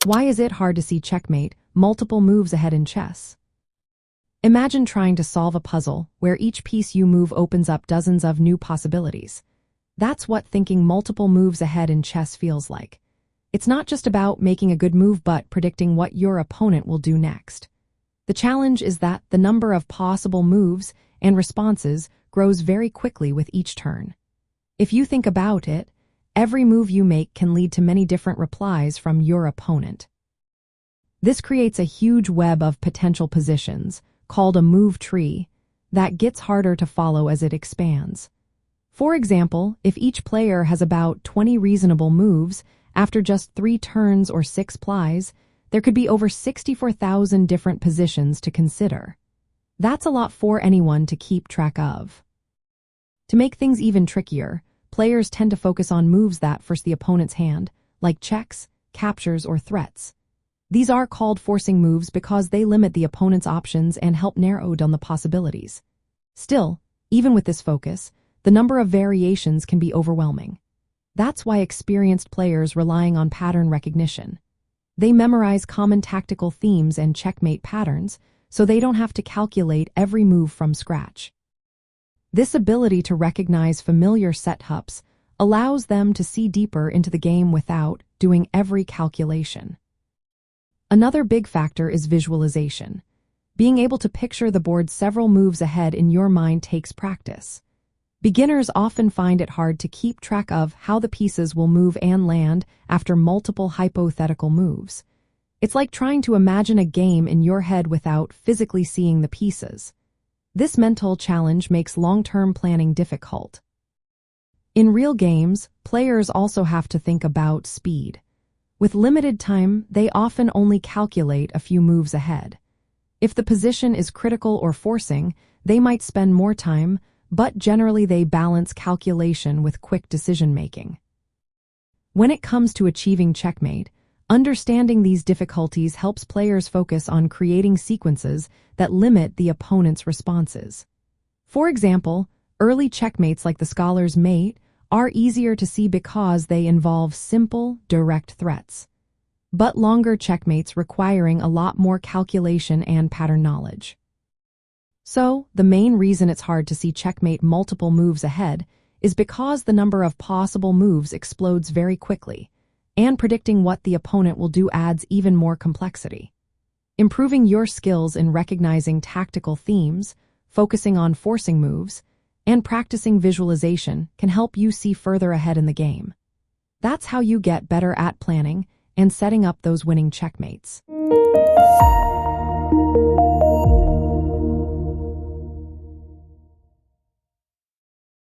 Why is it hard to see checkmate multiple moves ahead in chess? Imagine trying to solve a puzzle where each piece you move opens up dozens of new possibilities. That's what thinking multiple moves ahead in chess feels like. It's not just about making a good move but predicting what your opponent will do next. The challenge is that the number of possible moves and responses grows very quickly with each turn. If you think about it, every move you make can lead to many different replies from your opponent. This creates a huge web of potential positions, called a move tree, that gets harder to follow as it expands. For example, if each player has about 20 reasonable moves, after just 3 turns or 6 plies, there could be over 64,000 different positions to consider. That's a lot for anyone to keep track of. To make things even trickier, players tend to focus on moves that force the opponent's hand, like checks, captures, or threats. These are called forcing moves because they limit the opponent's options and help narrow down the possibilities. Still, even with this focus, the number of variations can be overwhelming. That's why experienced players relying on pattern recognition. They memorize common tactical themes and checkmate patterns, so they don't have to calculate every move from scratch. This ability to recognize familiar setups allows them to see deeper into the game without doing every calculation. Another big factor is visualization. Being able to picture the board several moves ahead in your mind takes practice. Beginners often find it hard to keep track of how the pieces will move and land after multiple hypothetical moves. It's like trying to imagine a game in your head without physically seeing the pieces. This mental challenge makes long-term planning difficult. In real games, players also have to think about speed. With limited time, they often only calculate a few moves ahead. If the position is critical or forcing, they might spend more time, but generally they balance calculation with quick decision-making. When it comes to achieving checkmate, understanding these difficulties helps players focus on creating sequences that limit the opponent's responses. For example, early checkmates like the scholar's mate are easier to see because they involve simple, direct threats, but longer checkmates requiring a lot more calculation and pattern knowledge. So, the main reason it's hard to see checkmate multiple moves ahead is because the number of possible moves explodes very quickly, and predicting what the opponent will do adds even more complexity. Improving your skills in recognizing tactical themes, focusing on forcing moves, and practicing visualization can help you see further ahead in the game. That's how you get better at planning and setting up those winning checkmates.